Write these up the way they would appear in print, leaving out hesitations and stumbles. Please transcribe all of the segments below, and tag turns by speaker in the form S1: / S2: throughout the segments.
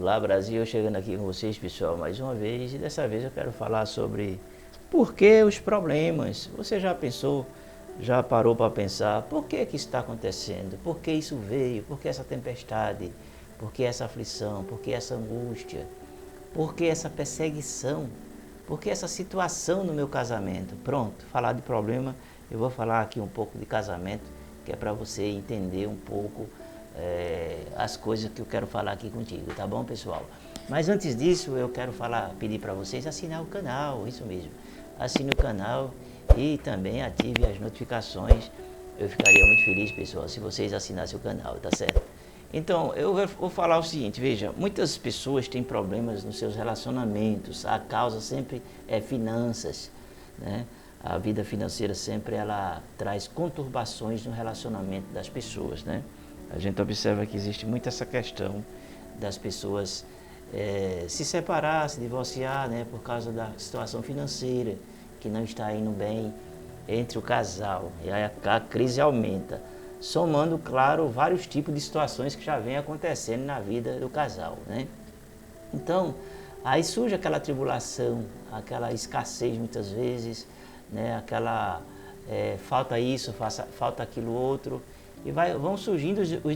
S1: Olá Brasil, eu chegando aqui com vocês pessoal mais uma vez, e dessa vez eu quero falar sobre por que os problemas. Você já pensou, já parou para pensar por que isso está acontecendo? Por que isso veio? Por que essa tempestade? Por que essa aflição? Por que essa angústia? Por que essa perseguição? Por que essa situação no meu casamento? Pronto, falar de problema, eu vou falar aqui um pouco de casamento, que é para você entender um pouco as coisas que eu quero falar aqui contigo, tá bom, pessoal? Mas antes disso, eu quero pedir para vocês assinar o canal, isso mesmo. Assine o canal e também ative as notificações. Eu ficaria muito feliz, pessoal, se vocês assinassem o canal, tá certo? Então, eu vou falar o seguinte, veja, muitas pessoas têm problemas nos seus relacionamentos, a causa sempre é finanças, né? A vida financeira sempre ela traz conturbações no relacionamento das pessoas, né? A gente observa que existe muito essa questão das pessoas se separar, se divorciar, né, por causa da situação financeira que não está indo bem entre o casal. E aí a crise aumenta, somando, claro, vários tipos de situações que já vem acontecendo na vida do casal, né? Então, aí surge aquela tribulação, aquela escassez muitas vezes, né, aquela falta isso, falta aquilo outro. E vão surgindo os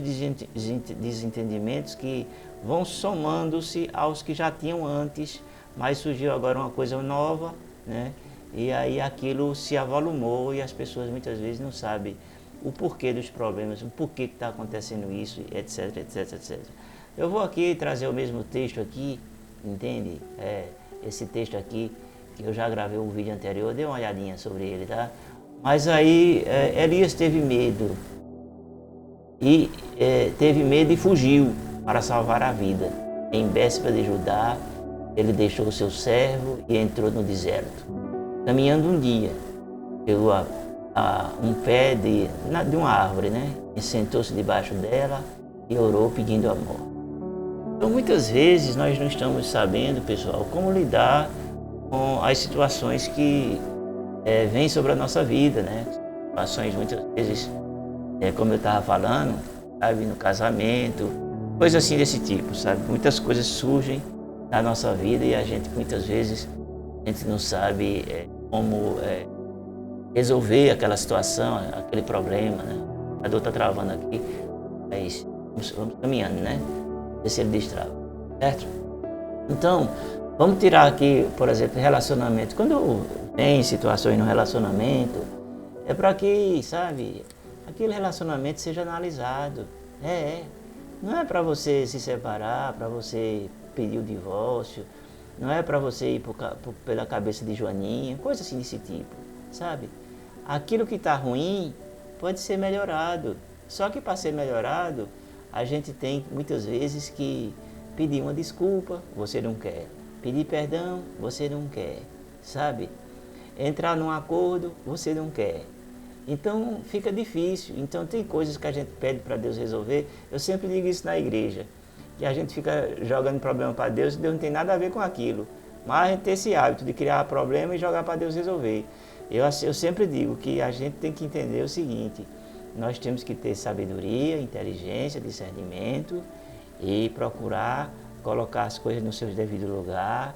S1: desentendimentos que vão somando-se aos que já tinham antes, mas surgiu agora uma coisa nova, né? E aí aquilo se avolumou e as pessoas muitas vezes não sabem o porquê dos problemas, o porquê que está acontecendo isso, etc, etc, etc. Eu vou aqui trazer o mesmo texto aqui, entende? Esse texto aqui, que eu já gravei um vídeo anterior, dê uma olhadinha sobre ele, tá? Mas aí Elias teve medo. Teve medo e fugiu para salvar a vida. Em Bérseba de Judá, ele deixou o seu servo e entrou no deserto. Caminhando um dia, pegou um pé de uma árvore, né? E sentou-se debaixo dela e orou pedindo amor. Então, muitas vezes nós não estamos sabendo, pessoal, como lidar com as situações que vêm sobre a nossa vida, né? Situações muitas vezes como eu estava falando, sabe, no casamento, coisas assim desse tipo, sabe? Muitas coisas surgem na nossa vida e a gente muitas vezes a gente não sabe como resolver aquela situação, aquele problema, né? O computador está travando aqui, mas vamos caminhando, né? Ver se ele destrava, certo? Então, vamos tirar aqui, por exemplo, relacionamento. Quando tem situações no relacionamento, é para que, sabe, aquele relacionamento seja analisado. Não é para você se separar, para você pedir o divórcio, não é para você ir pela cabeça de Joaninha, coisa assim desse tipo, sabe? Aquilo que está ruim pode ser melhorado, só que para ser melhorado, a gente tem muitas vezes que pedir uma desculpa, você não quer, pedir perdão, você não quer, sabe? Entrar num acordo, você não quer. Então fica difícil. Então tem coisas que a gente pede para Deus resolver. Eu sempre digo isso na igreja, que a gente fica jogando problema para Deus e Deus não tem nada a ver com aquilo. Mas a gente tem esse hábito de criar problema e jogar para Deus resolver. Eu sempre digo que a gente tem que entender o seguinte: nós temos que ter sabedoria, inteligência, discernimento e procurar colocar as coisas no seu devido lugar.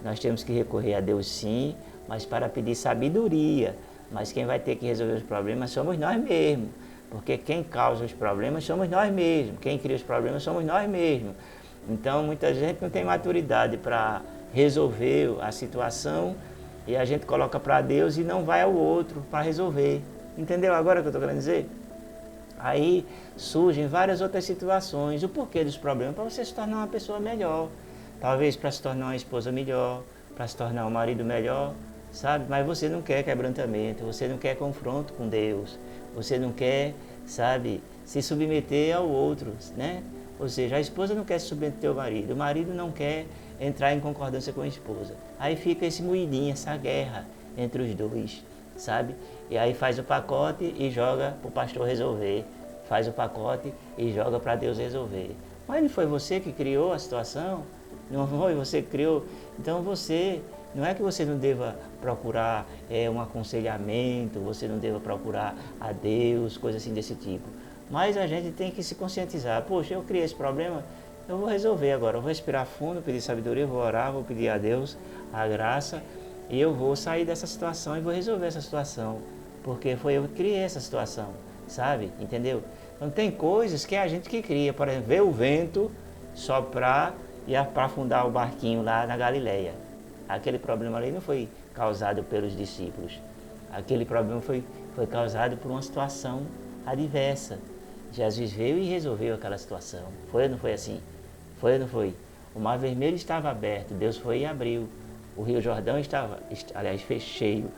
S1: Nós temos que recorrer a Deus sim, mas para pedir sabedoria. Mas quem vai ter que resolver os problemas somos nós mesmos, porque quem causa os problemas somos nós mesmos, quem cria os problemas somos nós mesmos. Então muita gente não tem maturidade para resolver a situação e a gente coloca para Deus e não vai ao outro para resolver. Entendeu agora o que eu estou querendo dizer? Aí surgem várias outras situações. O porquê dos problemas? Para você se tornar uma pessoa melhor, talvez para se tornar uma esposa melhor, para se tornar um marido melhor, sabe? Mas você não quer quebrantamento, você não quer confronto com Deus, você não quer, sabe, se submeter ao outro, né? Ou seja, a esposa não quer se submeter ao marido, o marido não quer entrar em concordância com a esposa. Aí fica esse moidinho, essa guerra entre os dois, sabe? E aí faz o pacote e joga para o pastor resolver, faz o pacote e joga para Deus resolver. Mas não foi você que criou a situação? Não foi você que criou? Então não é que você não deva procurar um aconselhamento, você não deva procurar a Deus, coisas assim desse tipo. Mas a gente tem que se conscientizar. Poxa, eu criei esse problema, eu vou resolver agora, eu vou respirar fundo, pedir sabedoria, vou orar, vou pedir a Deus a graça e eu vou sair dessa situação e vou resolver essa situação, porque foi eu que criei essa situação, sabe? Entendeu? Então tem coisas que é a gente que cria, por exemplo, ver o vento soprar e afundar o barquinho lá na Galileia. Aquele problema ali não foi causado pelos discípulos, aquele problema foi causado por uma situação adversa. Jesus veio e resolveu aquela situação. Foi ou não foi assim? Foi ou não foi? O mar vermelho estava aberto, Deus foi e abriu. O Rio Jordão estava, aliás, fez cheio.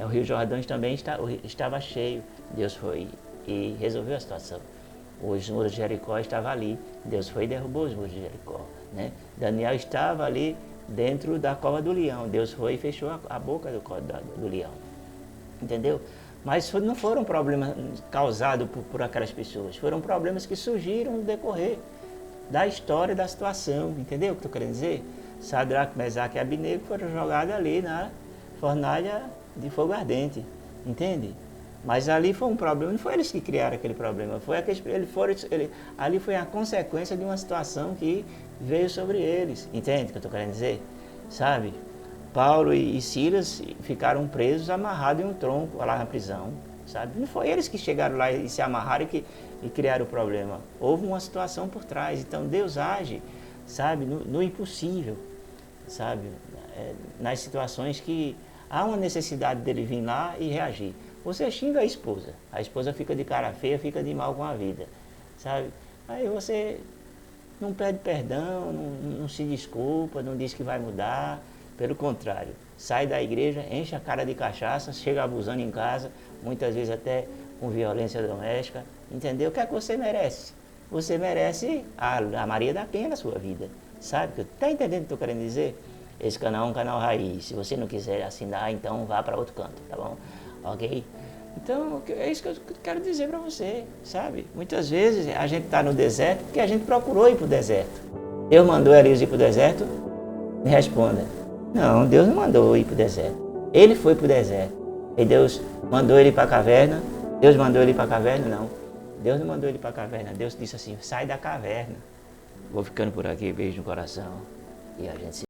S1: O Rio Jordão também estava cheio. Deus foi e resolveu a situação. Os muros de Jericó estavam ali. Deus foi e derrubou os muros de Jericó. Né? Daniel estava ali dentro da cova do leão. Deus foi e fechou a boca do leão. Entendeu? Mas não foram problemas causados por aquelas pessoas. Foram problemas que surgiram no decorrer da história, da situação. Entendeu o que eu estou querendo dizer? Sadraque, Mesaque e Abednego foram jogados ali na fornalha de fogo ardente. Entende? Mas ali foi um problema, não foi eles que criaram aquele problema. Ali foi a consequência de uma situação que veio sobre eles. Entende o que eu estou querendo dizer? Sabe? Paulo e Silas ficaram presos, amarrados em um tronco lá na prisão, sabe? Não foi eles que chegaram lá e se amarraram e criaram o problema. Houve uma situação por trás. Então Deus age, sabe, no impossível, sabe? Nas situações que há uma necessidade dele vir lá e reagir. Você xinga a esposa fica de cara feia, fica de mal com a vida, sabe? Aí você não pede perdão, não se desculpa, não diz que vai mudar. Pelo contrário, sai da igreja, enche a cara de cachaça, chega abusando em casa, muitas vezes até com violência doméstica, entendeu? O que é que você merece? Você merece a Maria da Penha na sua vida, sabe? Está entendendo o que eu estou querendo dizer? Esse canal é um canal raiz, se você não quiser assinar, então vá para outro canto, tá bom? Ok? Então, é isso que eu quero dizer para você, sabe? Muitas vezes a gente está no deserto porque a gente procurou ir para o deserto. Deus mandou Elias ir para o deserto? Me responda. Não, Deus não mandou ir para o deserto. Ele foi para o deserto. E Deus mandou ele para a caverna? Deus mandou ele para a caverna? Não. Deus não mandou ele para a caverna. Deus disse assim, sai da caverna. Vou ficando por aqui, beijo no coração. E a gente se